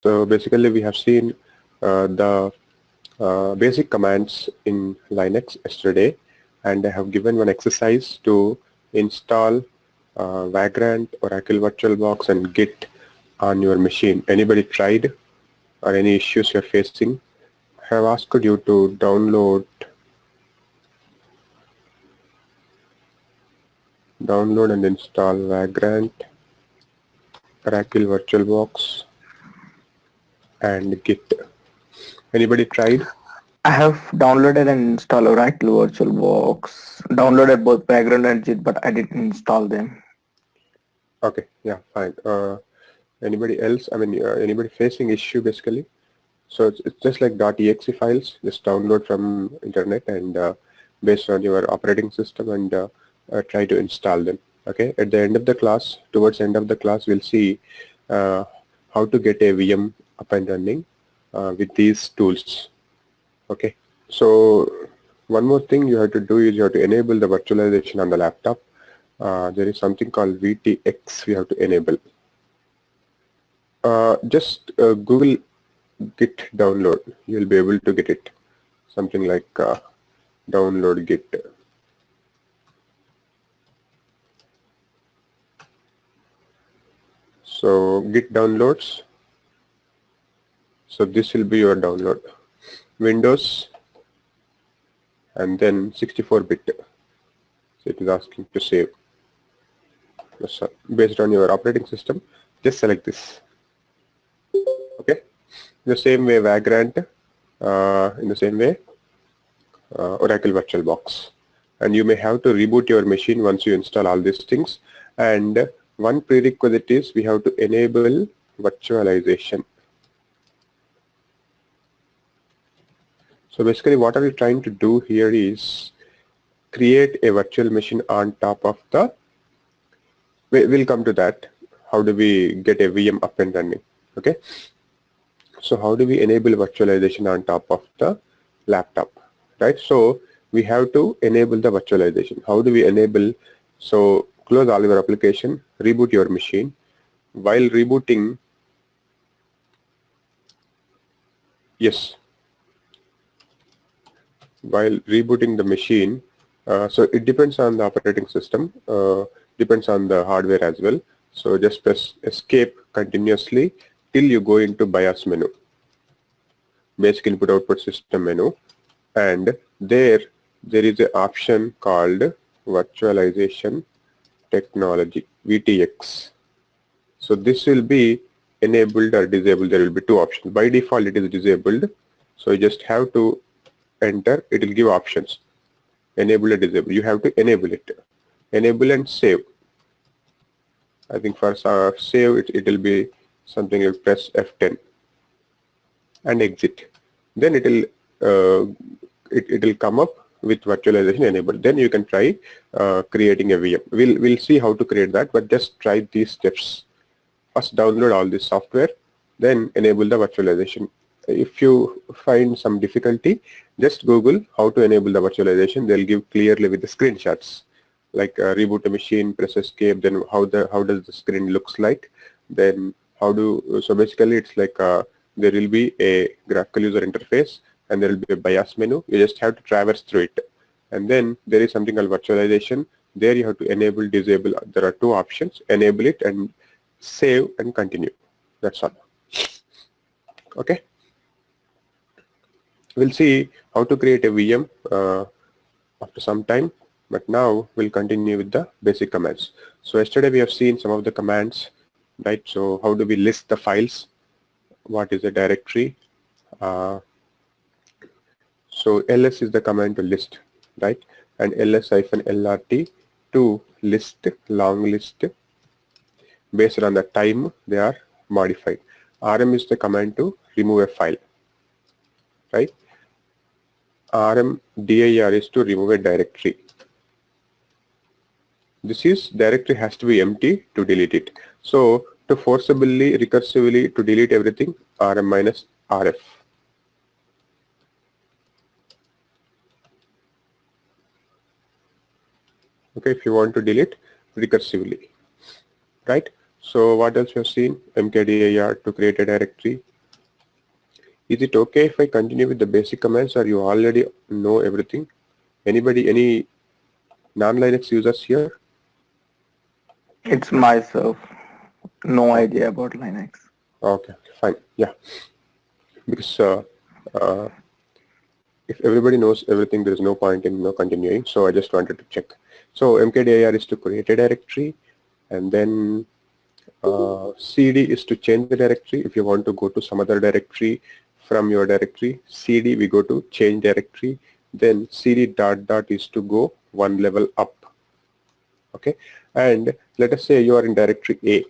So basically we have seen the basic commands in Linux yesterday, and I have given one exercise to install Vagrant, Oracle VirtualBox and Git on your machine. Anybody tried or any issues you're facing? I have asked you to download and install Vagrant, Oracle VirtualBox and Git. Anybody tried? I have downloaded and installed Oracle VirtualBox. Downloaded both background and JIT, but I didn't install them. Okay, yeah, fine. Anybody else? I mean, anybody facing issue basically? So it's just like .exe files. Just download from internet and based on your operating system and try to install them. Okay. At the end of the class, towards the end of the class, we'll see uh, how to get a VM up and running with these tools. Okay. So one more thing you have to do is you have to enable the virtualization on the laptop. There is something called VTX we have to enable. Just Google Git download. You'll be able to get it. Something like download Git. So Git downloads. So this will be your download. Windows and then 64-bit. So it is asking to save. So based on your operating system, just select this. Okay. The same way Vagrant, in the same way Oracle VirtualBox. And you may have to reboot your machine once you install all these things. And one prerequisite is we have to enable virtualization. So basically what are we trying to do here is create a virtual machine on top of the, we'll come to that. How do we get a VM up and running? Okay. So how do we enable virtualization on top of the laptop, right? So we have to enable the virtualization. How do we enable? So close all your application, reboot your machine. While rebooting, yes, while rebooting the machine, so it depends on the operating system, depends on the hardware as well. So just press escape continuously till you go into BIOS menu, basic input output system menu, and there is an option called virtualization technology, VTX. So this will be enabled or disabled. There will be two options. By default it is disabled, so you just have to enter. It will give options, enable or disable. You have to enable it, enable and save. I think for save it will be something. You press F10 and exit. Then it will it will come up with virtualization enabled. Then you can try creating a VM. We'll see how to create that, but just try these steps. First download all this software, then enable the virtualization. If you find some difficulty, just Google how to enable the virtualization. They'll give clearly with the screenshots, like reboot a machine, press escape, then how does the screen looks like, then so basically it's like there will be a graphical user interface and there will be a BIOS menu. You just have to traverse through it, and then there is something called virtualization. There you have to enable, disable. There are two options: enable it and save and continue. That's all. Okay. We'll see how to create a VM after some time, but now we'll continue with the basic commands. So yesterday we have seen some of the commands, right? So how do we list the files? What is the directory? So ls is the command to list, right? And ls-lrt to list, long list. Based on the time they are modified. rm is the command to remove a file, right? rmdir is to remove a directory. This is directory has to be empty to delete it. So to forcibly, recursively to delete everything, rm minus rf. Okay, if you want to delete recursively, right? So what else we have seen? mkdir to create a directory, Is it okay if I continue with the basic commands, or you already know everything? Anybody, any non-Linux users here? It's myself. No idea about Linux. Okay, fine. Yeah, because uh, if everybody knows everything, there is no point in continuing. So I just wanted to check. So mkdir is to create a directory, and then cd is to change the directory. If you want to go to some other directory from your directory, cd we go to change directory. Then cd dot dot is to go one level up. Okay, and let us say you are in directory A,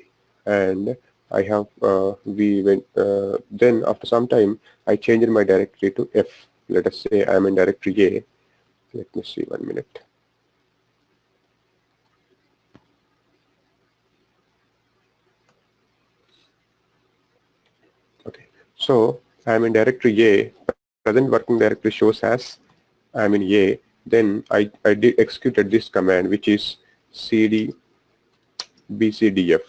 and I have we went then after some time I changed my directory to F. Let us say I am in directory A. Let me see 1 minute. Okay, so I am in directory A. Present working directory shows as I am in A. Then I did executed this command, which is cd bcdf.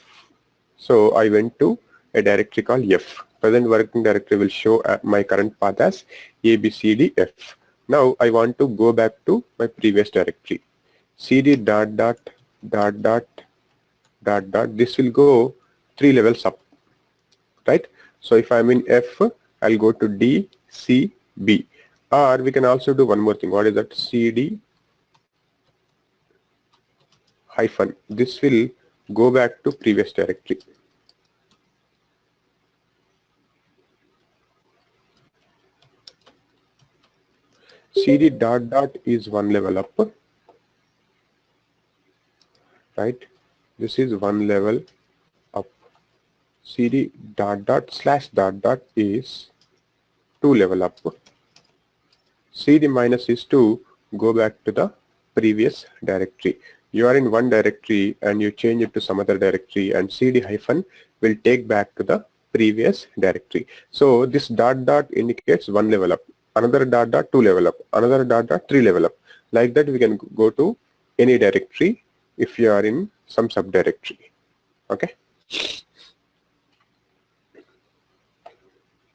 So I went to a directory called F. Present working directory will show my current path as ABCDF. Now I want to go back to my previous directory. CD dot dot dot dot dot dot. This will go 3 levels up, right? So if I'm in F, I'll go to D, C, B. Or we can also do one more thing. What is that? CD hyphen. This will go back to previous directory. CD dot dot is one level up, right? This is one level up. CD dot dot slash dot dot is 2 level up. CD minus is to go back to the previous directory. You are in one directory and you change it to some other directory, and CD hyphen will take back to the previous directory. So this dot dot indicates one level up, another dot dot 2 level up, another dot dot 3 level up. Like that we can go to any directory if you are in some subdirectory. Okay.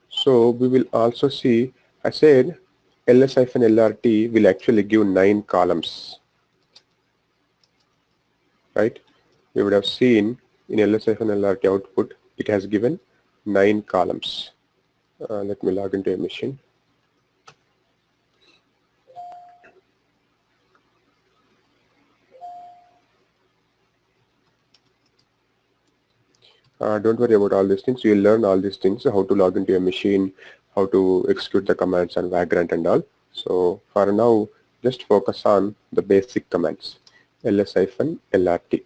So we will also see, I said ls-lrt will actually give 9 columns, right? We would have seen in ls-lrt output, it has given 9 columns. Let me log into a machine. Don't worry about all these things. You'll learn all these things, how to log into a machine, how to execute the commands and vagrant and all. So for now, just focus on the basic commands, ls-lrt,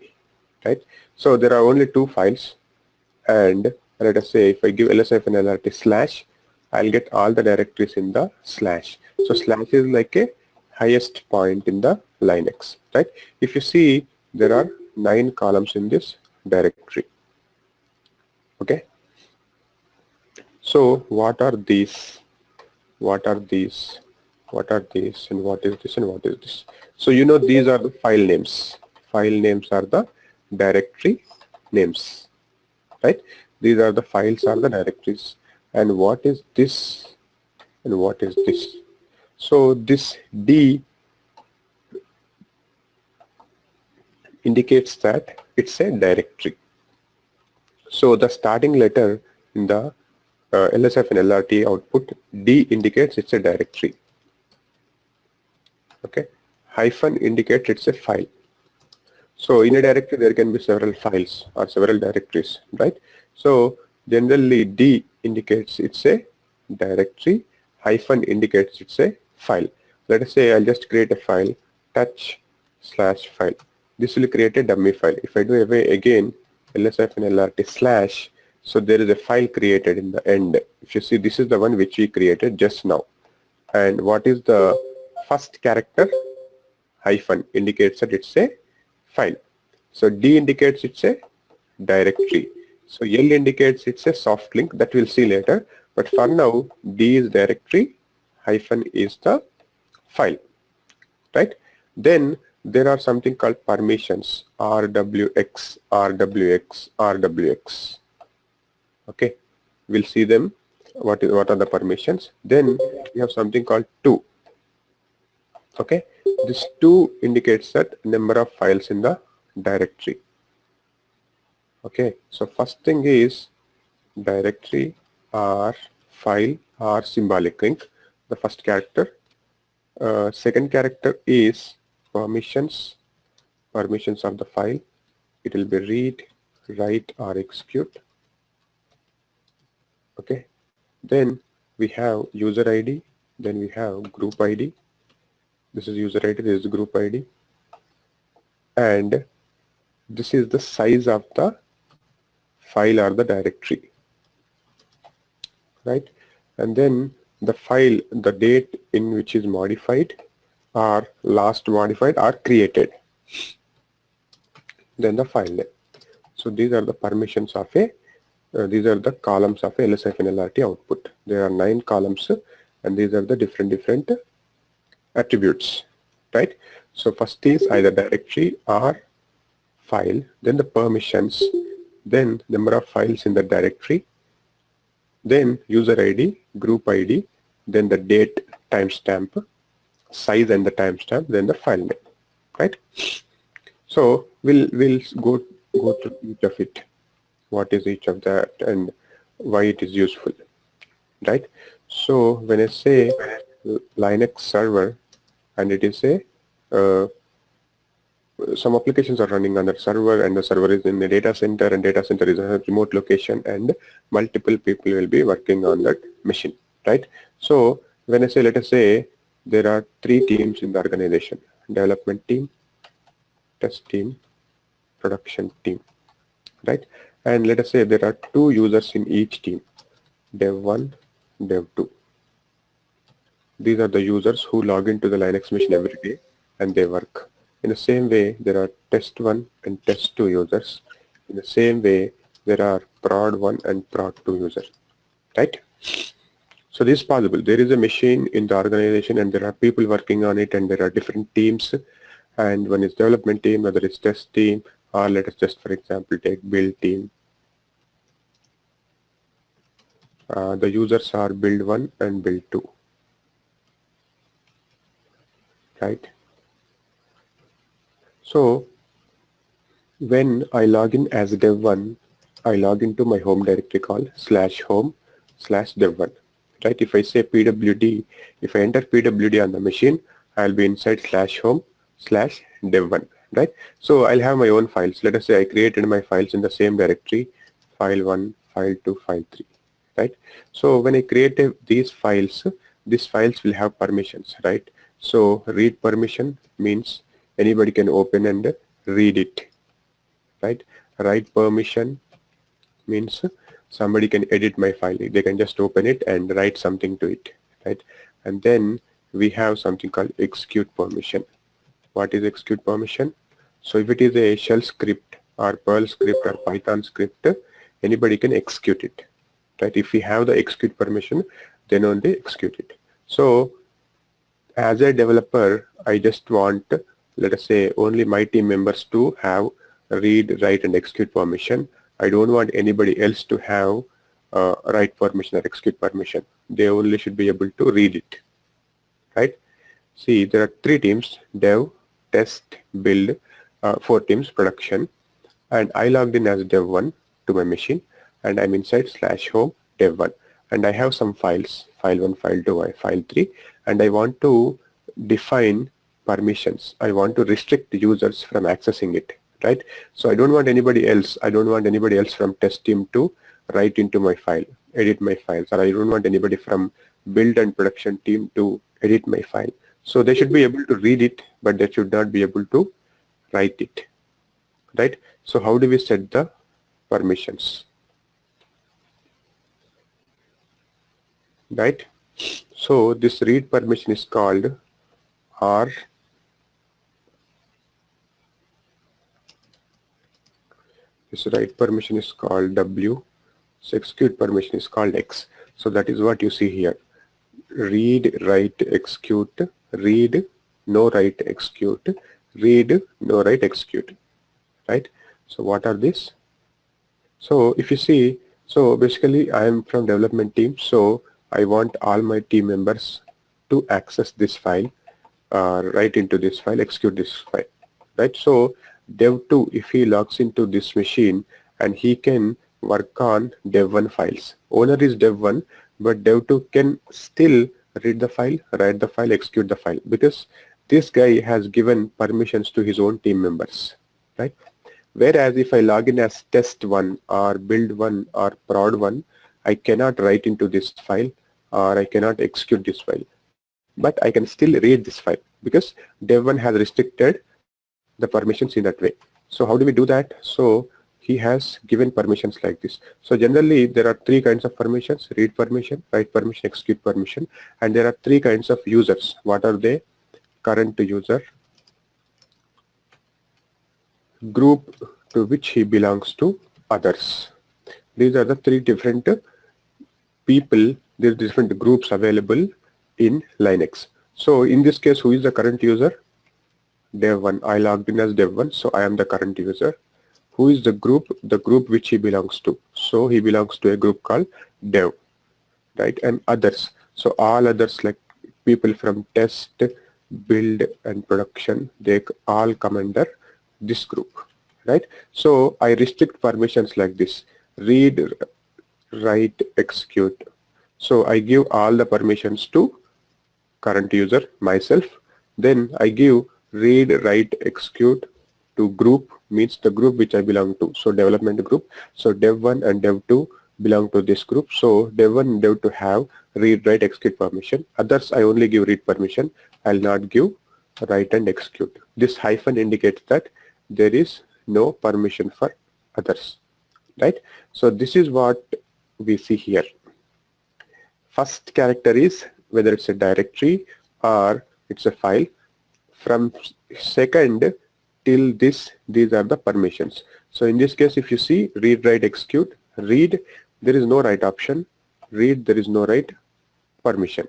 right? So there are only 2 files, and let us say if I give ls-lrt slash, I'll get all the directories in the slash. So slash is like a highest point in the Linux, right? If you see, there are 9 columns in this directory. Okay. So what are these? What are these? What are these? And what is this? And what is this? So you know these are the file names. File names are the directory names, right? These are the files are the directories. And what is this? And what is this? So this D indicates that it's a directory. So the starting letter in the LSF and LRT output, D indicates it's a directory. Okay, hyphen indicates it's a file. So in a directory there can be several files or several directories, right? So generally D indicates it's a directory, hyphen indicates it's a file. Let us say I'll just create a file, touch/file. This will create a dummy file. If I do away again ls-lrt slash, so there is a file created in the end. If you see, this is the one which we created just now. And what is the first character? Hyphen indicates that it's a file. So D indicates it's a directory. So L indicates it's a soft link, that we'll see later. But for now, D is directory, hyphen is the file, right? Then there are something called permissions, RWX. Okay, we'll see them what are the permissions. Then we have something called to. Okay, this to indicates that number of files in the directory. Okay, so first thing is directory or file or symbolic link, the first character. Second character is permissions of the file. It will be read, write or execute. Okay, then we have user ID, then we have group ID. This is user ID, this is group ID, and this is the size of the file or the directory, right? And then the file, the date in which is modified or last modified or created, then the file name. So these are the permissions of a these are the columns of a ls-lrt output. There are 9 columns and these are the different attributes, right? So first is either directory or file, then the permissions, then number of files in the directory, then user ID, group ID, then the date, timestamp, size and the timestamp, then the file name, right? So we'll go through each of it. What is each of that and why it is useful, right? So when I say Linux server, and it is a some applications are running on that server, and the server is in the data center, and data center is a remote location, and multiple people will be working on that machine, right? So when I say, let us say there are 3 teams in the organization: development team, test team, production team, right? And let us say there are 2 users in each team, dev1, dev2. These are the users who log into the Linux machine every day and they work. In the same way, there are test1 and test2 users. In the same way, there are prod1 and prod2 users, right? So this is possible. There is a machine in the organization and there are people working on it, and there are different teams, and one is development team, other is test team, or let us just for example take build team. The users are build1 and build2, right? So when I log in as dev1, I log into my home directory called /home/dev1, right? If I say pwd, if I enter pwd on the machine, I'll be inside /home/dev1, right? So I'll have my own files. Let us say I created my files in the same directory, file1, file2, file3, right? So when I create these files will have permissions, right? So read permission means anybody can open and read it, right? Write permission means somebody can edit my file. They can just open it and write something to it, right? And then we have something called execute permission. What is execute permission? So if it is a shell script or Perl script or Python script, anybody can execute it, right? If we have the execute permission, then only execute it. So as a developer, I just want, let us say, only my team members to have read, write and execute permission. I don't want anybody else to have write permission or execute permission. They only should be able to read it, right? See, there are 3 teams: dev, test, build, 4 teams, production, and I logged in as dev1 to my machine, and I'm inside /home dev1, and I have some files, file1, file2, file3, and I want to define permissions. I want to restrict the users from accessing it, right? So I don't want anybody else from test team to write into my file, edit my files, or I don't want anybody from build and production team to edit my file. So they should be able to read it, but they should not be able to write it, right? So how do we set the permissions, right? So this read permission is called R. This write permission is called W. So execute permission is called X. So that is what you see here. Read, write, execute, read, no write, execute, read, no write, execute, right? So what are these? So if you see, So basically I am from development team, so I want all my team members to access this file, write into this file, execute this file, right? So dev2, if he logs into this machine, and he can work on dev1 files. Owner is dev1, but dev2 can still read the file, write the file, execute the file, because this guy has given permissions to his own team members, right? Whereas if I log in as test1 or build1 or prod1, I cannot write into this file or I cannot execute this file. But I can still read this file because dev1 has restricted the permissions in that way. So how do we do that? So he has given permissions like this. So generally there are three kinds of permissions: read permission, write permission, execute permission. And there are three kinds of users. What are they? Current user, group to which he belongs to, others. These are the three different people, there are different groups available in Linux. So in this case, who is the current user? Dev1. I logged in as Dev1, so I am the current user. Who is the group? The group which he belongs to. So he belongs to a group called Dev, right? And others. So all others, like people from test, build, and production, they all come under this group, right? So I restrict permissions like this: read, write, execute. So I give all the permissions to current user, myself. Then I give read, write, execute to group, means the group which I belong to. So development group. So dev1 and dev2 belong to this group. So dev1 and dev2 have read, write, execute permission. Others I only give read permission. I'll not give write and execute. This hyphen indicates that there is no permission for others, right? So this is what we see here. First character is whether it's a directory or it's a file. From second till this, these are the permissions. So in this case, if you see read, write, execute, read, there is no write option. Read, there is no write permission,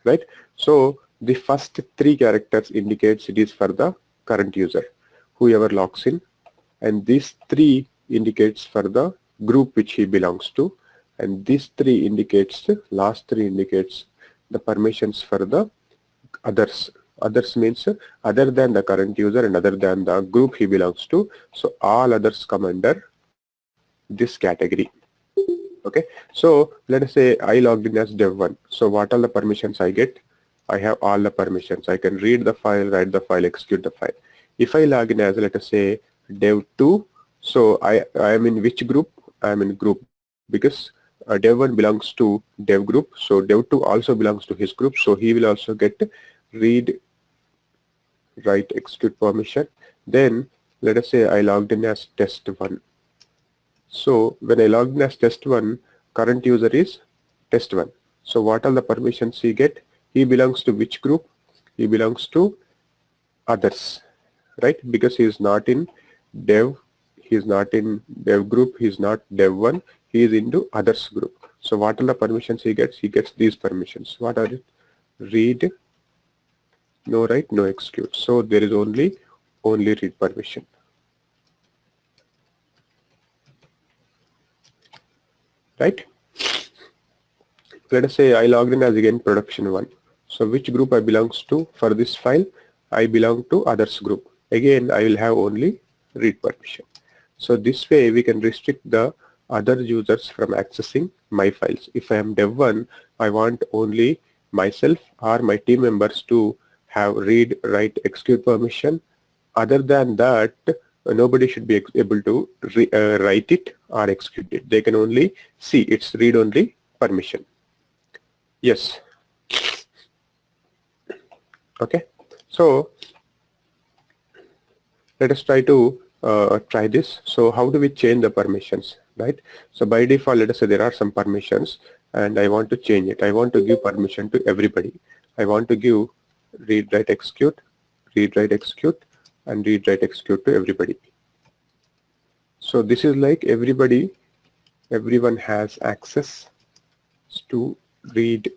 right? So the first three characters indicates it is for the current user, whoever logs in, and these three indicates for the group which he belongs to, and these three indicates, last three indicates the permissions for the others. Others means other than the current user and other than the group he belongs to. So all others come under this category. Okay, so let us say I logged in as dev1. So what are the permissions I get? I have all the permissions. I can read the file, write the file, execute the file. If I log in as, let us say, dev2, so I am in which group? I am in group, because dev1 belongs to dev group, so dev2 also belongs to his group, so he will also get read, write, execute permission. Then let us say I logged in as test1. So when I logged in as test1, current user is test1. So what are the permissions he get? He belongs to which group? He belongs to others, right? Because he is not in dev, he is not in dev group, he is not dev1, he is into others group. So what are the permissions he gets? He gets these permissions. What are it? Read, no write, no execute. So there is only read permission. Right? Let us say I logged in as again production1. So which group I belongs to for this file? I belong to others group. Again, I will have only read permission. So this way we can restrict the other users from accessing my files. If I am dev1, I want only myself or my team members to have read, write, execute permission. Other than that, nobody should be able to write it or execute it. They can only see it's read only permission. Yes. Okay. So let us try to try this. So how do we change the permissions, right? So by default, let us say there are some permissions and I want to change it. I want to give permission to everybody. I want to give read, write, execute, read, write, execute, and read, write, execute to everybody. So this is like everyone has access to read,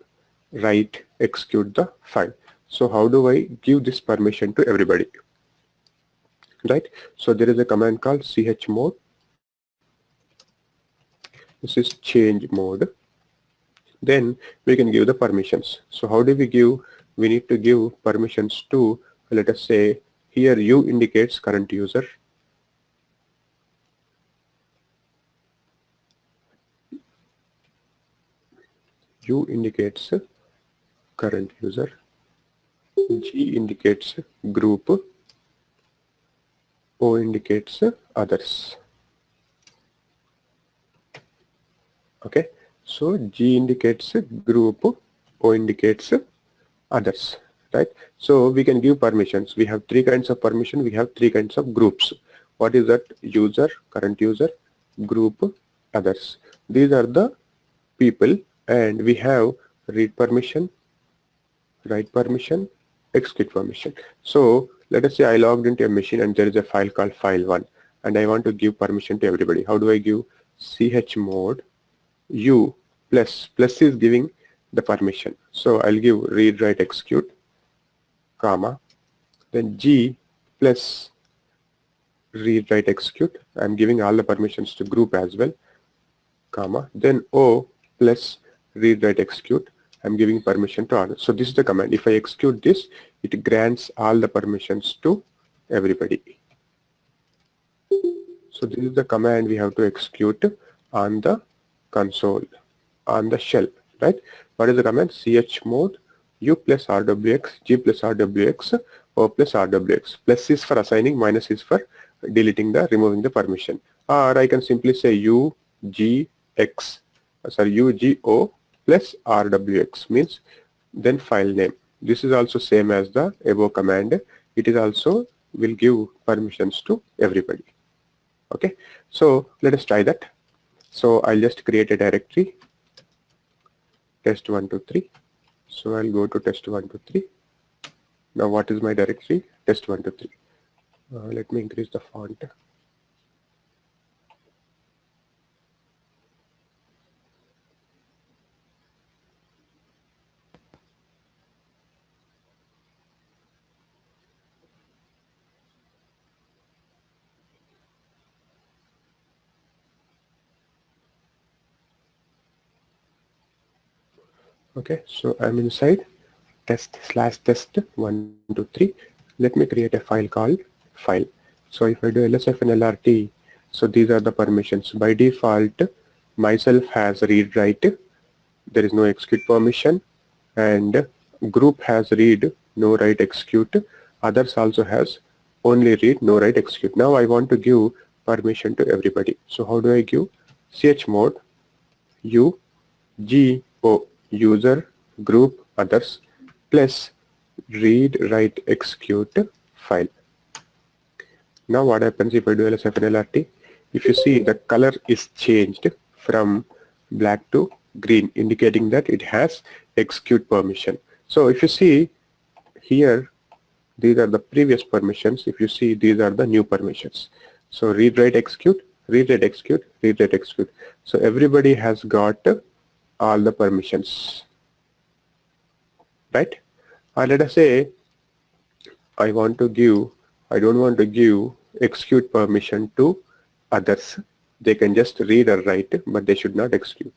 write, execute the file. So how do I give this permission to everybody? Right? So there is a command called chmod This is change mode. Then we can give the permissions. So how do we give? We need to give permissions to, let us say, here U indicates current user. U indicates current user. G indicates group. O indicates others. Okay, so G indicates group, O indicates others, right? So we can give permissions. We have three kinds of permission. We have three kinds of groups. What is that? User, current user, group, others. These are the people, and we have read permission, write permission, execute permission. So let us say I logged into a machine and there is a file called file1 and I want to give permission to everybody. How do I give? Chmod U plus is giving the permission. So I'll give read, write, execute, comma, then G plus read, write, execute. I'm giving all the permissions to group as well, comma, then O plus read, write, execute. I'm giving permission to others. So this is the command. If I execute this, it grants all the permissions to everybody. So this is the command we have to execute on the console, on the shell, right? What is the command? Chmod U plus RWX, G plus RWX, O plus RWX. Plus is for assigning, minus is for deleting the, removing the permission. Or I can simply say U, G, X, sorry, U, G, O plus RWX means then file name. This is also same as the above command. It is also will give permissions to everybody. Okay, so let us try that. So I'll just create a directory, test123. So I'll go to test123. Now what is my directory? Test123. Let me increase the font. Okay, so I'm inside test/test123. Let me create a file called file. So if I do lsfnlrt, so these are the permissions. By default, myself has read, write. There is no execute permission, and group has read, no write, execute. Others also has only read, no write, execute. Now I want to give permission to everybody. So how do I give? Chmod U G O user group others plus read, write, execute file. Now what happens if I do lsfnlrt? If you see, the color is changed from black to green, indicating that it has execute permission. So if you see here, these are the previous permissions. If you see, these are the new permissions. So read, write, execute, read, write, execute, read, write, execute. So everybody has got all the permissions, right? Let us say I don't want to give execute permission to others. They can just read or write, but they should not execute.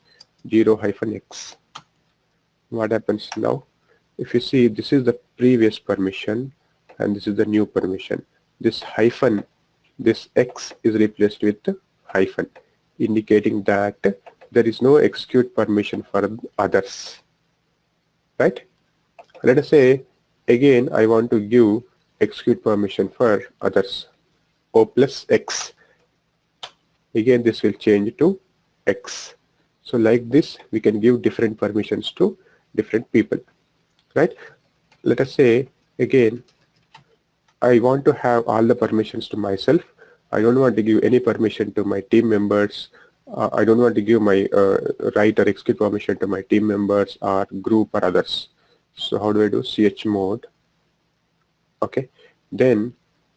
0-X. What happens now? If you see, this is the previous permission and this is the new permission. This hyphen, this X is replaced with hyphen, indicating that there is no execute permission for others, right? Let us say again I want to give execute permission for others. O plus X. Again this will change to X. So like this we can give different permissions to different people, right? Let us say again I want to have all the permissions to myself. I don't want to give any permission to my team members. I don't want to give my write or execute permission to my team members or group or others. So how do I do? Chmod. Okay. Then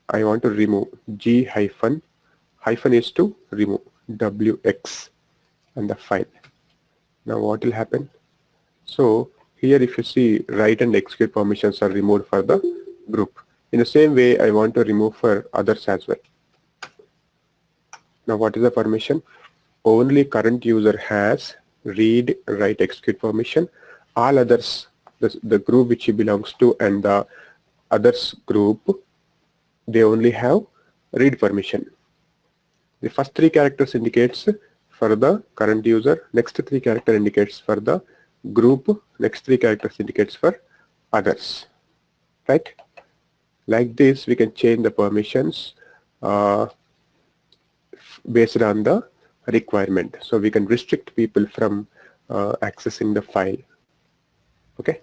I want to remove G hyphen. Hyphen is to remove WX and the file. Now what will happen? So here if you see, write and execute permissions are removed for the group. In the same way I want to remove for others as well. Now what is the permission? only current user has read, write, execute permission. All others, the group which he belongs to and the others group, they only have read permission. The first three characters indicates for the current user, next three character indicates for the group, next three characters indicates for others, right? Like this, we can change the permissions based on the requirement. So we can restrict people from accessing the file. Okay.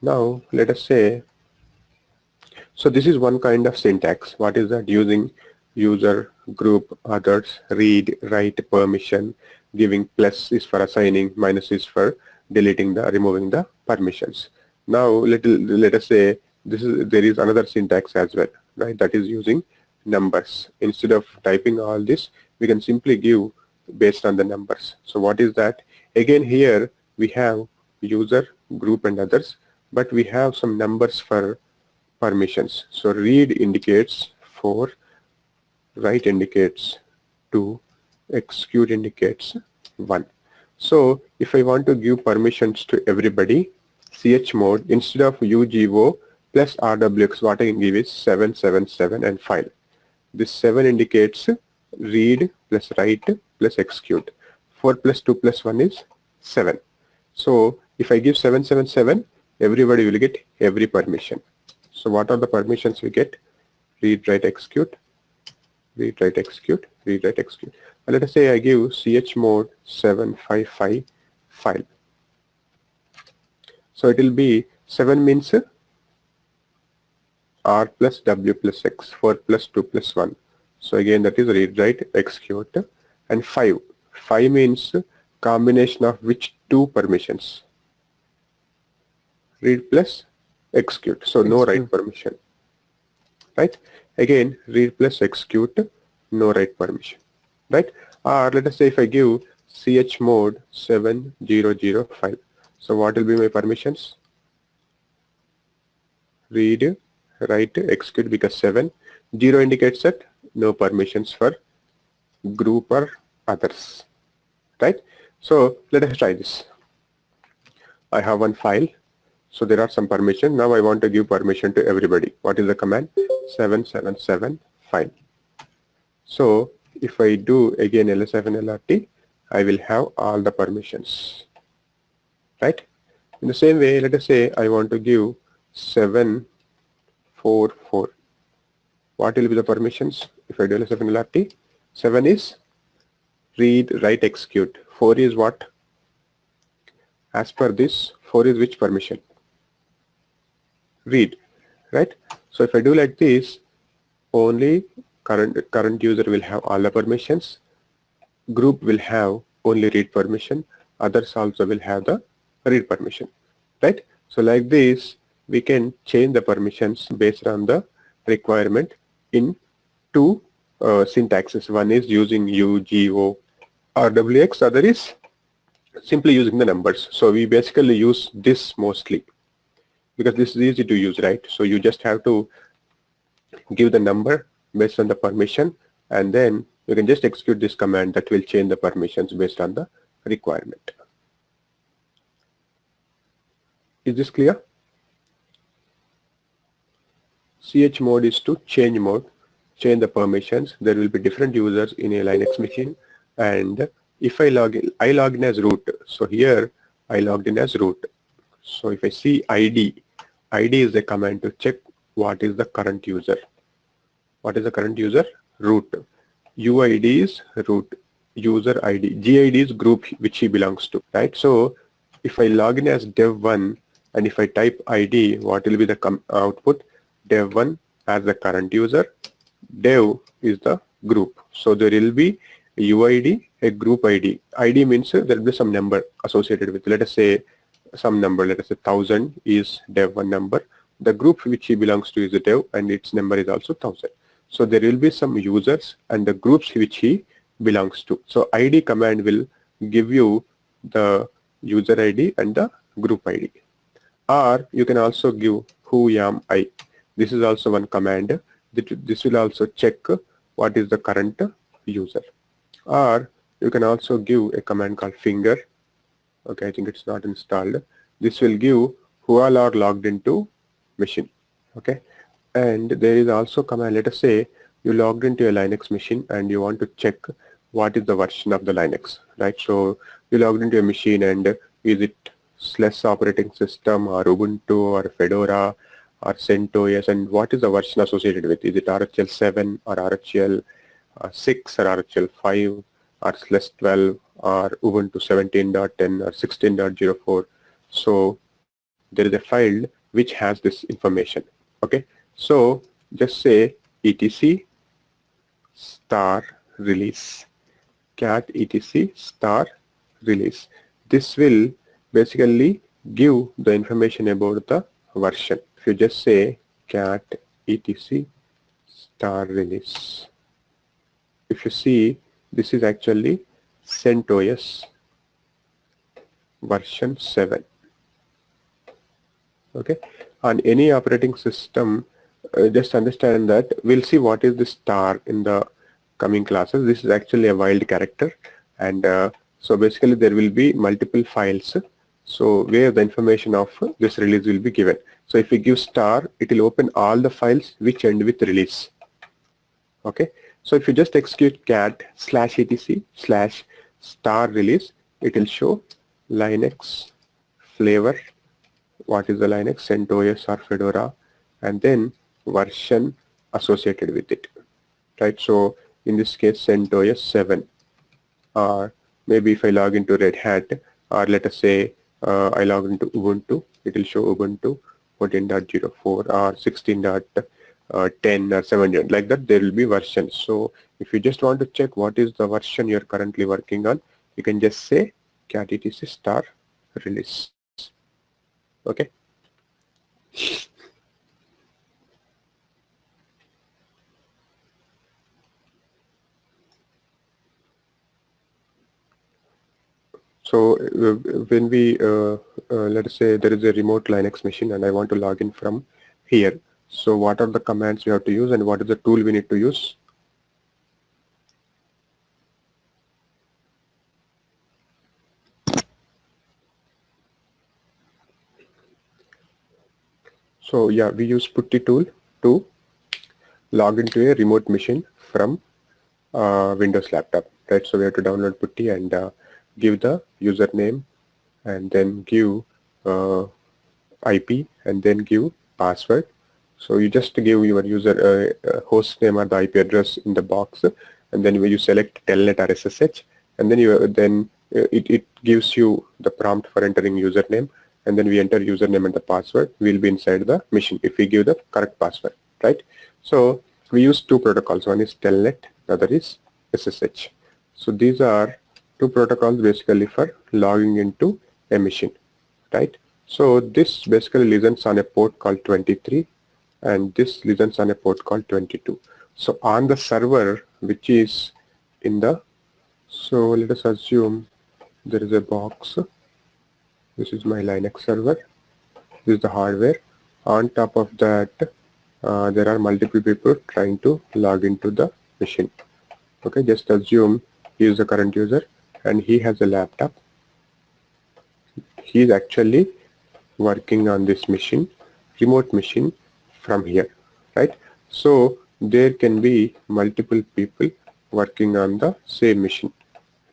Now let us say, so this is one kind of syntax. What is that? Using user, group, others, read, write, permission, giving plus is for assigning, minus is for deleting the, removing the permissions. Now let us say there is another syntax as well, right? That is using numbers. Instead of typing all this, we can simply give based on the numbers. So what is that? Again, here we have user, group and others, but we have some numbers for permissions. So read indicates 4, write indicates 2, execute indicates 1. So if I want to give permissions to everybody, chmod, instead of ugo plus rwx, what I can give is 777 and file. This 7 indicates read plus write plus execute. 4 plus 2 plus 1 is 7. So if I give 777, everybody will get every permission. So what are the permissions we get? Read, write, execute, read, write, execute, read, write, execute. And let us say I give chmod 755 file. So it will be 7 means R plus W plus X, 4 plus 2 plus 1. So again that is read, write, execute. And 5. 5 means combination of which two permissions? Read plus execute. So no write permission. Right? Again read plus execute, no write permission. Right? Or let us say if I give chmod 7005. So what will be my permissions? Read, write, execute, because 7. 0 indicates that no permissions for group or others. Right? So let us try this. I have one file. So there are some permission. Now I want to give permission to everybody. What is the command? 777 file. So if I do again lsf and lrt, I will have all the permissions. Right? In the same way, let us say I want to give 744. What will be the permissions? If I do lsf and lrt, 7 is read, write, execute. 4 is what? As per this, 4 is which permission? Read, right? So if I do like this, only current user will have all the permissions. Group will have only read permission. Others also will have the read permission, right? So like this, we can change the permissions based on the requirement in two syntaxes. One is using ugo rwx, other is simply using the numbers. So we basically use this mostly because this is easy to use, right? So you just have to give the number based on the permission, and then you can just execute this command that will change the permissions based on the requirement. Is this clear? chmod is to change mode, change the permissions. There will be different users in a Linux machine, and if I log in as root. So here I logged in as root. So if I see ID is the command to check what is the current user. What is the current user? Root. UID is root. User ID. GID is group which he belongs to, right? So if I log in as dev1 and if I type ID, what will be the output? Dev1 as the current user. Dev is the group. So there will be a UID, a group ID. ID means there will be some number associated with, let us say some number, let us say 1000 is dev1 number. The group which he belongs to is a dev and its number is also 1000. So there will be some users and the groups which he belongs to. So ID command will give you the user ID and the group ID. Or you can also give who am I. This is also one command. This will also check what is the current user. Or you can also give a command called finger. Okay, I think it's not installed. This will give who all are logged into machine. Okay, and there is also command. Let us say you logged into a Linux machine and you want to check what is the version of the Linux, right? So you logged into a machine and is it SLES operating system or Ubuntu or Fedora or CentOS, and what is the version associated with? Is it RHEL 7 or RHEL 6 or RHEL 5 or SLES 12 or Ubuntu 17.10 or 16.04? So there is a file which has this information. Okay, so just say etc star release, cat etc star release. This will basically give the information about the version. If you just say cat etc star release, if you see, this is actually CentOS version 7. Okay, on any operating system, just understand that we'll see what is the star in the coming classes. This is actually a wild character, and so basically there will be multiple files, so where the information of this release will be given. So if we give star, it will open all the files which end with release. Okay, so if you just execute cat /etc/ star release, it will show Linux flavor. What is the Linux? CentOS or Fedora, and then version associated with it, right? So in this case, CentOS 7, or maybe if I log into Red Hat, or let us say I log into Ubuntu, it will show Ubuntu 14.04 or 16.10 or 17, like that. There will be versions. So if you just want to check what is the version you're currently working on, you can just say cat etc star release. Okay. So when we let us say there is a remote Linux machine and I want to log in from here. So what are the commands we have to use and what is the tool we need to use? So yeah, we use putty tool to log into a remote machine from Windows laptop, right? So we have to download putty and give the username and then give IP and then give password. So you just give your user host name or the IP address in the box, and then when you select telnet or SSH, and then it gives you the prompt for entering username, and then we enter username and the password. We'll be inside the machine if we give the correct password, right? So we use two protocols. One is telnet, the other is SSH. So these are two protocols basically for logging into a machine, right? So this basically listens on a port called 23 and this listens on a port called 22. So on the server which is in the, so let us assume there is a box. This is my Linux server. This is the hardware. On top of that, there are multiple people trying to log into the machine. Okay, just assume he is the current user and he has a laptop. He is actually working on this machine, remote machine from here, right? So there can be multiple people working on the same machine,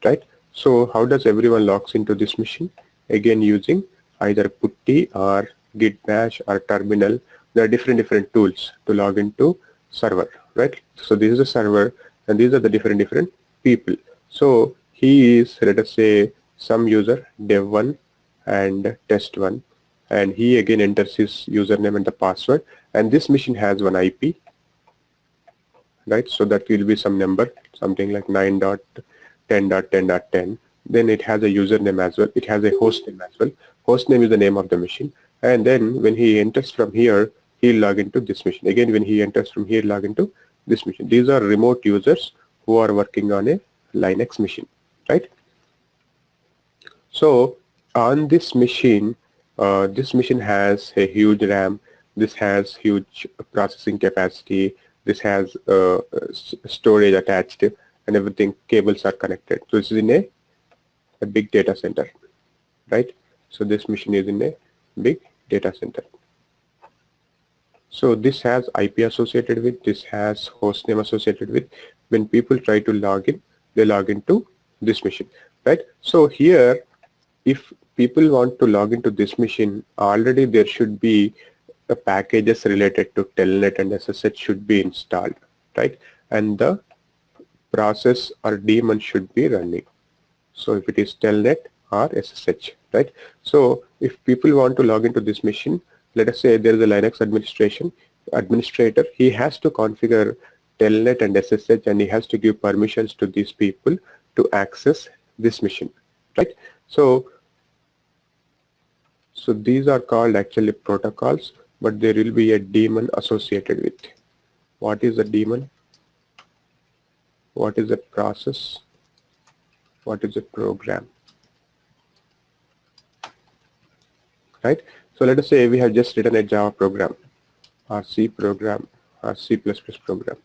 right? So how does everyone logs into this machine? Again, using either putty or git bash or terminal. There are different tools to log into server, right? So this is the server and these are the different people. So he is, let us say, some user dev1 and test1, and he again enters his username and the password, and this machine has one IP, right? So that will be some number, something like 9.10.10.10. Then it has a username as well. It has a host name as well. Host name is the name of the machine. And then when he enters from here, he'll log into this machine. Again, when he enters from here, log into this machine. These are remote users who are working on a Linux machine, right? So on this machine has a huge RAM. This has huge processing capacity. This has storage attached, and everything, cables are connected. So this is in a big data center, right? So this machine is in a big data center. So this has IP associated with, this has host name associated with. When people try to log in, they log into this machine, right? So here, if people want to log into this machine, already there should be the packages related to Telnet and SSH should be installed, right? And the process or daemon should be running. So if it is Telnet or SSH, right? So if people want to log into this machine, let us say there is a Linux administrator, he has to configure Telnet and SSH, and he has to give permissions to these people to access this machine, right? So these are called actually protocols, but there will be a daemon associated with. What is a daemon? What is a process? What is a program? Right? So let us say we have just written a Java program, or C program, or C++ program,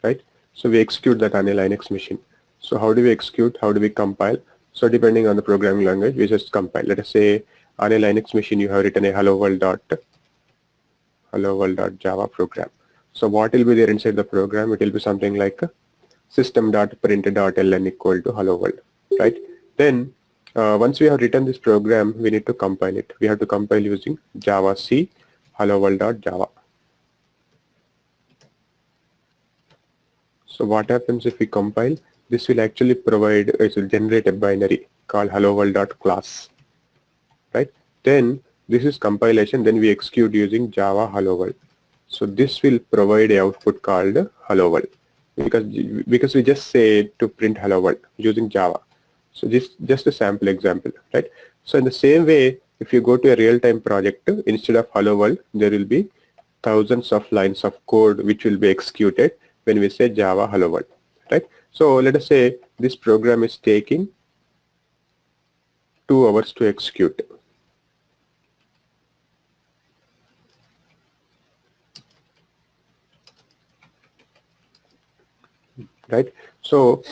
right? So we execute that on a Linux machine. So how do we execute? How do we compile? So depending on the programming language, we just compile. Let us say on a Linux machine you have written a hello world.java program. So what will be there inside the program? It will be something like system.print.ln equal to hello world, right? Then once we have written this program, we need to compile it. We have to compile using Java C hello world.java. So what happens if we compile? This will actually provide, it will generate a binary called hello world.class, right? Then this is compilation, then we execute using Java hello world. So this will provide a output called hello world, because we just say to print hello world using Java. So this just a sample example, right? So in the same way, if you go to a real-time project, instead of hello world, there will be thousands of lines of code which will be executed when we say Java hello world, right? So let us say this program is taking 2 hours to execute. Right? So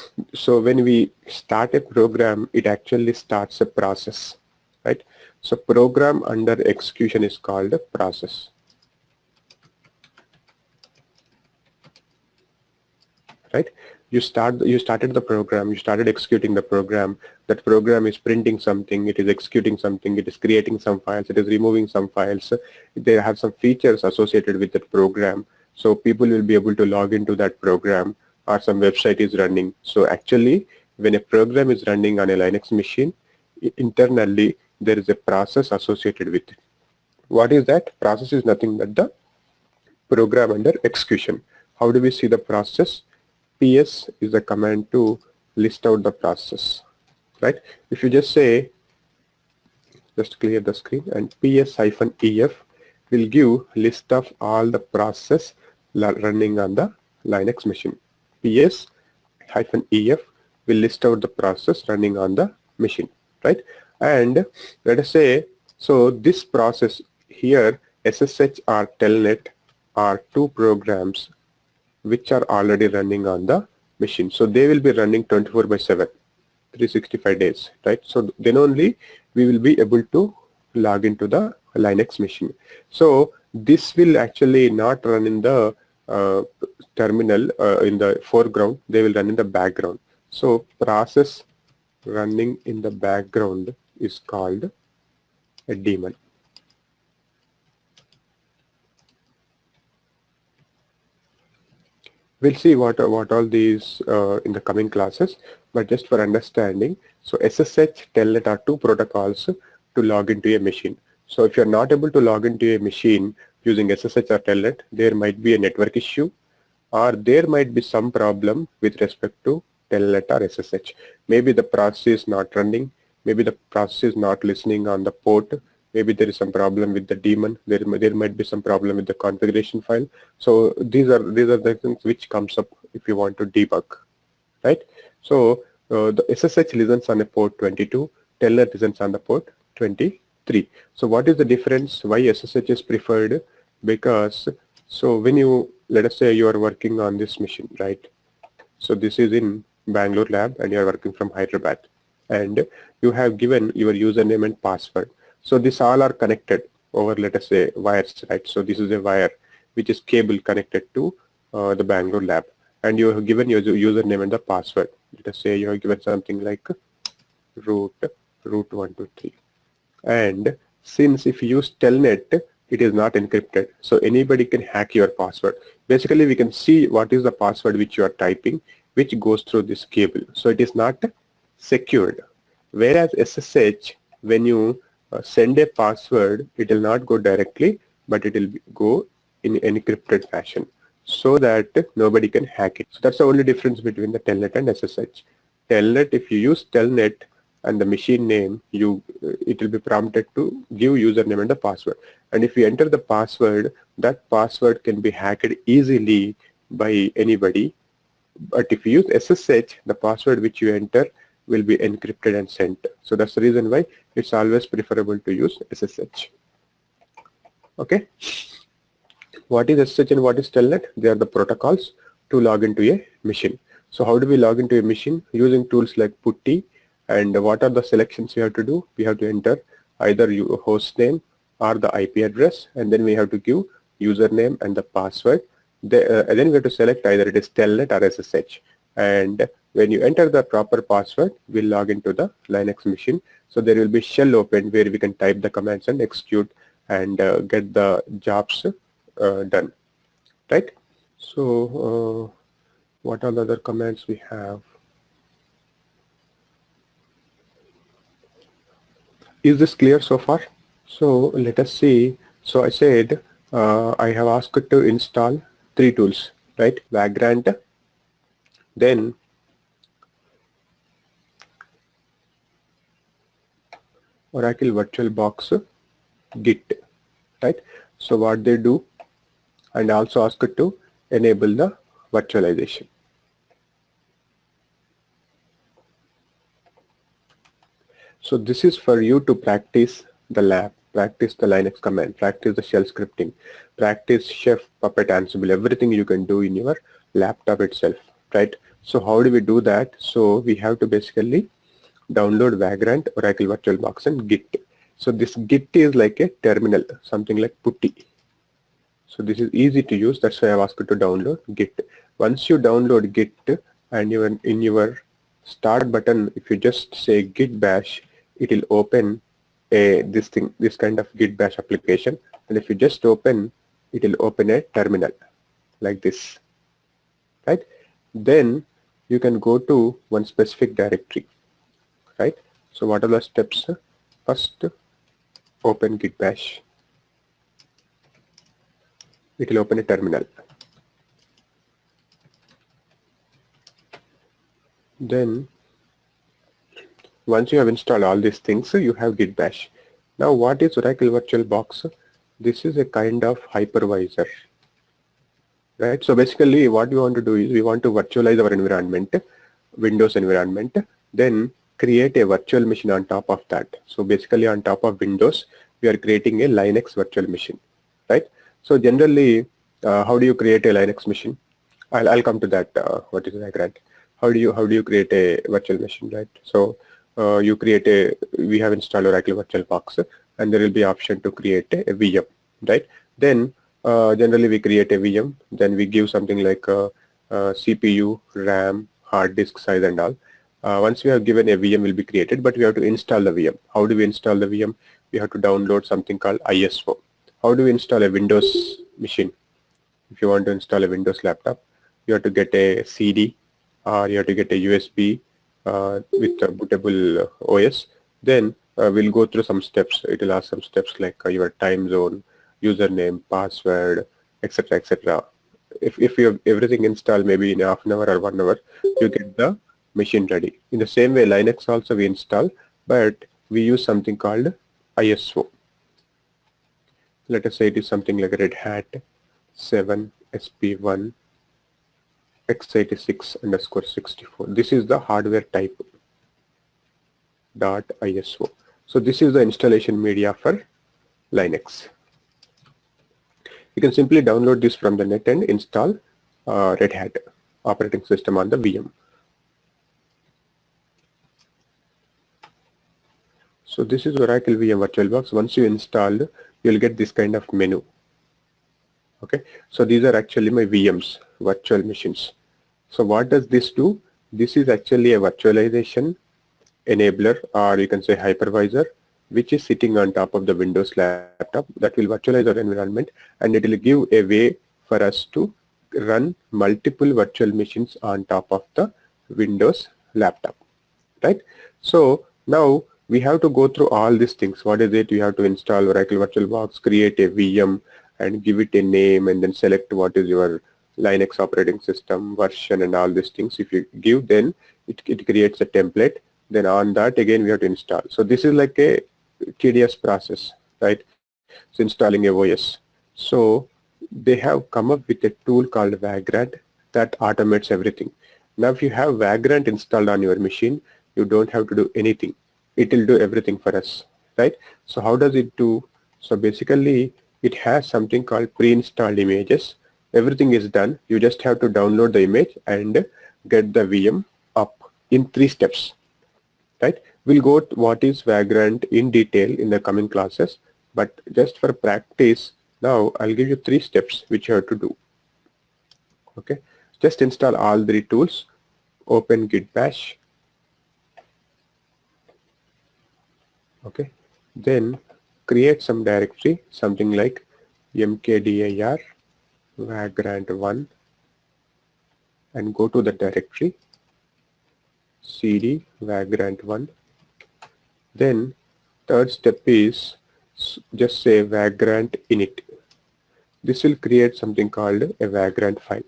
when we start a program, it actually starts a process, right? So program under execution is called a process, right? You started the program, you started executing the program. That program is printing something, it is executing something, it is creating some files, it is removing some files. They have some features associated with that program. So people will be able to log into that program, or some website is running. So actually, when a program is running on a Linux machine, internally there is a process associated with it. What is that? Process is nothing but the program under execution. How do we see the process? PS is the command to list out the process, right? If you just say, just clear the screen, and PS-EF will give list of all the process running on the Linux machine. PS-EF will list out the process running on the machine, right? And let us say, so this process here, SSH or Telnet, are two programs which are already running on the machine. So they will be running 24/7, 365 days, right? So then only we will be able to log into the Linux machine. So this will actually not run in the terminal in the foreground, they will run in the background. So process running in the background is called a daemon. We'll see what all these in the coming classes, but just for understanding, so SSH, Telnet are two protocols to log into a machine. So if you're not able to log into a machine using SSH or Telnet, there might be a network issue, or there might be some problem with respect to Telnet or SSH. Maybe the process is not running, maybe the process is not listening on the port, maybe there is some problem with the daemon, there might be some problem with the configuration file. So these are the things which comes up if you want to debug, right? So the SSH listens on a port 22, Telnet listens on the port 23. So what is the difference? Why SSH is preferred? Because so when you, let us say you are working on this machine, right? So this is in Bangalore lab and you are working from Hyderabad, and you have given your username and password. So these all are connected over, let us say, wires, right? So this is a wire which is cable connected to the Bangalore lab, and you have given your username and the password. Let us say you have given something like root 123, and since if you use telnet, it is not encrypted, so anybody can hack your password. Basically we can see what is the password which you are typing, which goes through this cable, so it is not secured. Whereas SSH, when you send a password, it will not go directly, but it will go in encrypted fashion so that nobody can hack it. So that's the only difference between the telnet and SSH. Telnet, if you use telnet and the machine name, it will be prompted to give username and the password. And if you enter the password, that password can be hacked easily by anybody. But if you use SSH, the password which you enter will be encrypted and sent. So that's the reason why it's always preferable to use SSH. Okay. What is SSH and what is telnet? They are the protocols to log into a machine. So how do we log into a machine? Using tools like PuTTY. And what are the selections we have to do? We have to enter either your host name or the IP address, and then we have to give username and the password. Then we have to select either it is telnet or SSH. And when you enter the proper password, we'll log into the Linux machine. So there will be shell open where we can type the commands and execute and get the jobs done, right? So what are the other commands we have? Is this clear so far? So let us see. So I said I have asked to install 3 tools, right? Vagrant, then Oracle VirtualBox, Git, right? So what they do, and also ask it to enable the virtualization. So this is for you to practice the lab, practice the Linux command, practice the shell scripting, practice Chef, Puppet, Ansible, everything you can do in your laptop itself, right? So how do we do that? So we have to basically download Vagrant, Oracle VirtualBox, and Git. So this Git is like a terminal, something like PuTTY. So this is easy to use. That's why I've asked you to download Git. Once you download Git and in your start button, if you just say Git bash, it will open this kind of Git bash application. And if you just open, it will open a terminal like this, right? Then you can go to one specific directory, right? So what are the steps? First, open Git bash. It will open a terminal. Then once you have installed all these things, you have Git bash. Now what is Oracle VirtualBox? This is a kind of hypervisor, right? So basically what we want to do is we want to virtualize our environment, Windows environment, then create a virtual machine on top of that. So basically on top of Windows, we are creating a Linux virtual machine, right? So generally, how do you create a Linux machine? I'll come to that. What is Vagrant? How do you create a virtual machine, right? So we have installed Oracle VirtualBox, and there will be option to create a VM, right? Then generally we create a VM, then we give something like CPU, RAM, hard disk size, and all. Once we have given a VM will be created, but we have to install the VM. How do we install the VM? We have to download something called ISO. How do we install a Windows machine? If you want to install a Windows laptop, you have to get a CD or you have to get a USB with a bootable OS. Then we'll go through some steps. It will ask some steps like your time zone, username, password, etc., etc. If you have everything installed, maybe in half an hour or 1 hour, you get the machine ready. In the same way, Linux also we install, but we use something called ISO. Let us say it is something like Red Hat 7 SP1 x86_64. This is the hardware type .iso. So this is the installation media for Linux. You can simply download this from the net and install Red Hat. operating system on the VM. So this is Oracle VM VirtualBox. Once you installed, you'll get this kind of menu. Okay, so these are actually my VMs, virtual machines. So what does this do? This is actually a virtualization enabler, or you can say hypervisor, which is sitting on top of the Windows laptop that will virtualize our environment, and it will give a way for us to run multiple virtual machines on top of the Windows laptop, right? So now we have to go through all these things. What is it? You have to install Oracle VirtualBox, create a VM and give it a name, and then select what is your Linux operating system version and all these things. If you give, then it creates a template. Then on that again we have to install. So this is like a tedious process, right? So installing a OS. So they have come up with a tool called Vagrant that automates everything. Now if you have Vagrant installed on your machine, you don't have to do anything. It will do everything for us, right? So how does it do? So basically it has something called pre-installed images. Everything is done. You just have to download the image and get the VM up in 3 steps, right? We'll go to what is Vagrant in detail in the coming classes, but just for practice, now I'll give you 3 steps which you have to do. Okay, just install all 3 tools, open git bash, okay, then create some directory, something like mkdir vagrant1, and go to the directory cd vagrant1. Then third step is just say vagrant init. This will create something called a vagrant file,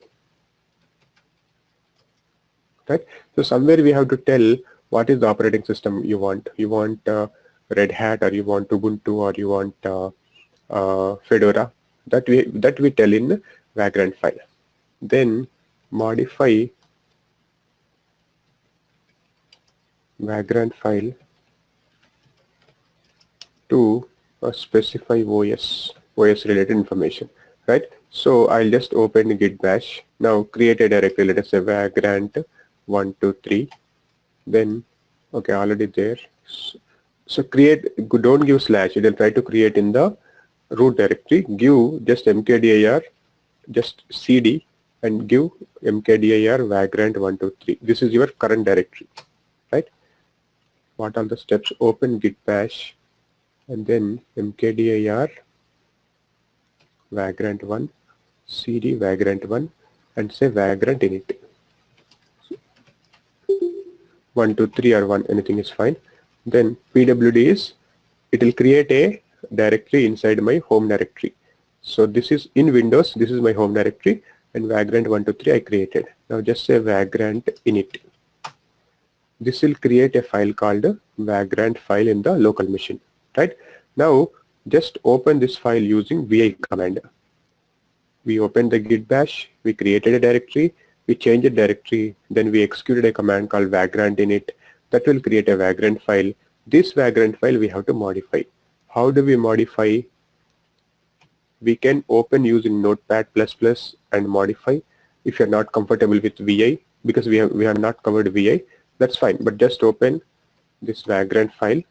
right? So somewhere we have to tell what is the operating system you want. You want Red Hat, or you want Ubuntu, or you want Fedora. That we tell in vagrant file. Then modify vagrant file to specify OS related information, right? So I'll just open git bash. Now create a directory, let us say vagrant 123. Then okay, already there. So create, don't give slash, it will try to create in the root directory. Give just mkdir, just cd, and give mkdir vagrant 123. This is your current directory, right? What are the steps? Open git bash and then mkdir vagrant1 cd vagrant1 and say vagrant init. 1 2 3 or 1, anything is fine. Then pwd is, it will create a directory inside my home directory. So this is in Windows, this is my home directory, and vagrant 123 I created. Now just say vagrant init. This will create a file called vagrant file in the local machine, right? Now just open this file using vi command. We opened the git bash, we created a directory, we changed the directory, then we executed a command called vagrant init that will create a vagrant file. This vagrant file we have to modify. How do we modify? We can open using Notepad++ and modify. If you're not comfortable with VI, because we have not covered VI, that's fine, but just open this vagrant file.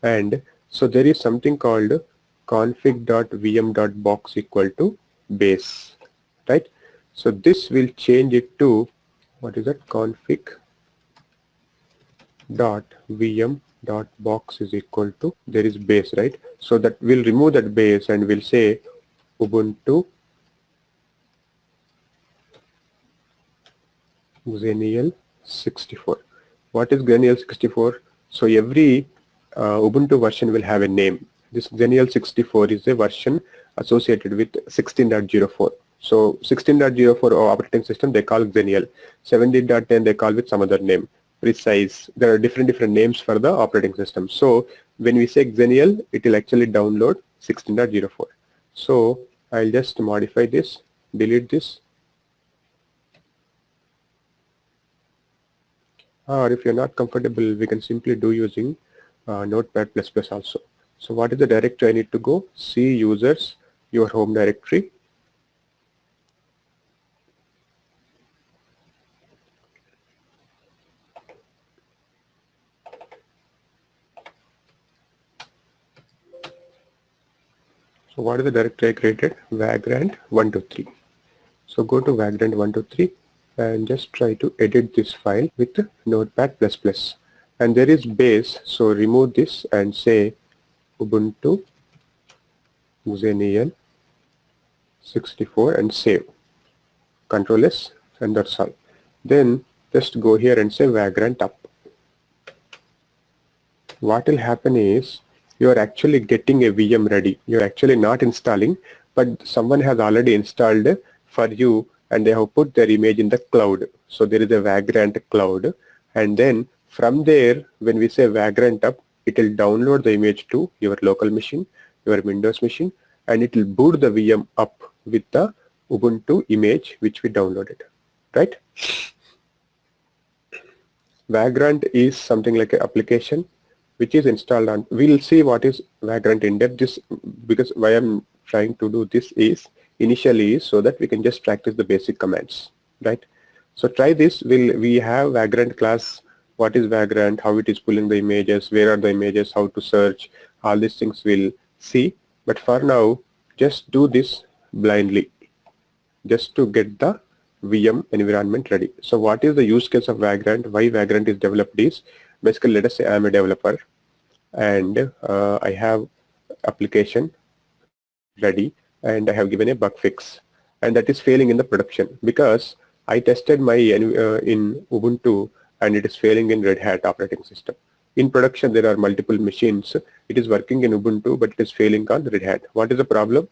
And so there is something called config.vm.box equal to base, right? So this will change it to, what is that, config.vm.box is equal to, there is base, right? So that will remove that base and we'll say Ubuntu Xenial 64. What is Xenial 64? So every Ubuntu version will have a name. This Xenial 64 is a version associated with 16.04. So 16.04 operating system they call Xenial. 17.10 they call with some other name. Precise. There are different names for the operating system. So when we say Xenial, it will actually download 16.04. So I'll just modify this, delete this. Or if you're not comfortable, we can simply do using Notepad++ also. So what is the directory I need to go? C users, your home directory. So what is the directory I created? Vagrant123. So go to Vagrant123 and just try to edit this file with Notepad++. And there is base, so remove this and say Ubuntu Xenial 64 and save. Control S and that's all. Then just go here and say Vagrant up. What will happen is you are actually getting a VM ready. You're actually not installing, but someone has already installed for you and they have put their image in the cloud. So there is a Vagrant cloud, and then from there when we say Vagrant up, it will download the image to your local machine, your Windows machine, and it will boot the VM up with the Ubuntu image which we downloaded, right? Vagrant is something like an application which is installed on. We'll see what is Vagrant in depth. This, because why I'm trying to do this is initially so that we can just practice the basic commands, right? So try this. We have Vagrant class. What is Vagrant? How it is pulling the images? Where are the images? How to search? All these things we'll see. But for now, just do this blindly, just to get the VM environment ready. So what is the use case of Vagrant? Why Vagrant is developed is, basically let us say I'm a developer and I have application ready and I have given a bug fix, and that is failing in the production because I tested my in Ubuntu and it is failing in Red Hat operating system. In production there are multiple machines. It is working in Ubuntu but it is failing on Red Hat. What is the problem?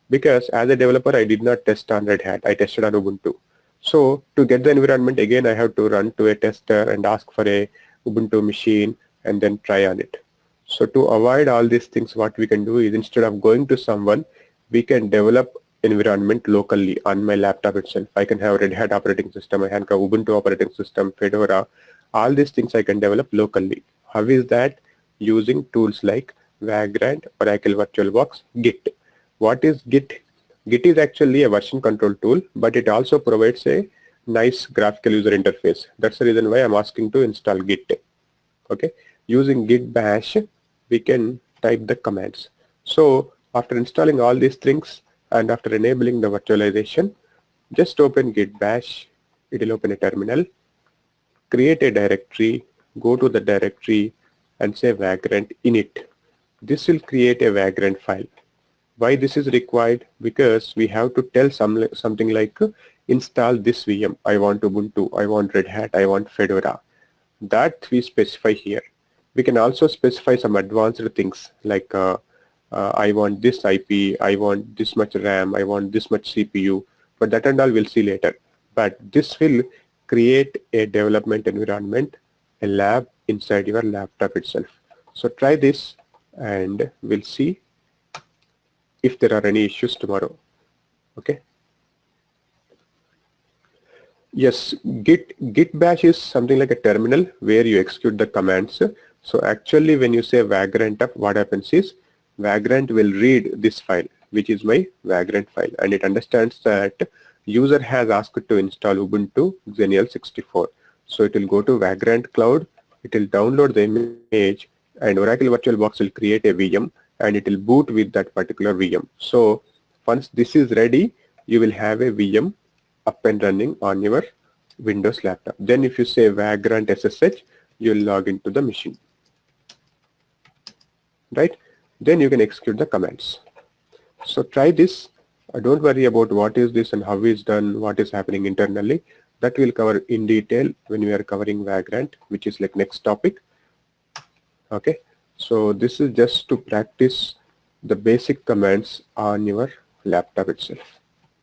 Because as a developer I did not test on Red Hat, I tested on Ubuntu. So to get the environment again I have to run to a tester and ask for a Ubuntu machine and then try on it. So to avoid all these things, what we can do is instead of going to someone, we can develop environment locally on my laptop itself. I can have Red Hat operating system, I can have Ubuntu operating system, Fedora, all these things I can develop locally. How is that? Using tools like Vagrant, Oracle VirtualBox, Git. What is Git? Git is actually a version control tool, but it also provides a nice graphical user interface. That's the reason why I'm asking to install Git. Okay, using Git bash, we can type the commands. So after installing all these things and after enabling the virtualization, just open Git bash. It will open a terminal. Create a directory. Go to the directory and say Vagrant init. This will create a Vagrant file. Why this is required? Because we have to tell something like install this VM. I want Ubuntu, I want Red Hat, I want Fedora. That we specify here. We can also specify some advanced things like I want this IP, I want this much RAM, I want this much CPU, but that and all we'll see later. But this will create a development environment, a lab inside your laptop itself. So try this and we'll see if there are any issues tomorrow. Okay. Yes, Git bash is something like a terminal where you execute the commands. So actually when you say Vagrant up, what happens is Vagrant will read this file, which is my Vagrant file, and it understands that user has asked to install Ubuntu Xenial 64. So it will go to Vagrant cloud, it will download the image, and Oracle VirtualBox will create a VM and it will boot with that particular VM. So once this is ready, you will have a VM up and running on your Windows laptop. Then if you say Vagrant SSH, you will log into the machine, right? Then you can execute the commands. So try this. Don't worry about what is this and how it's done, what is happening internally. That we'll cover in detail when we are covering Vagrant, which is like next topic. Okay. So this is just to practice the basic commands on your laptop itself.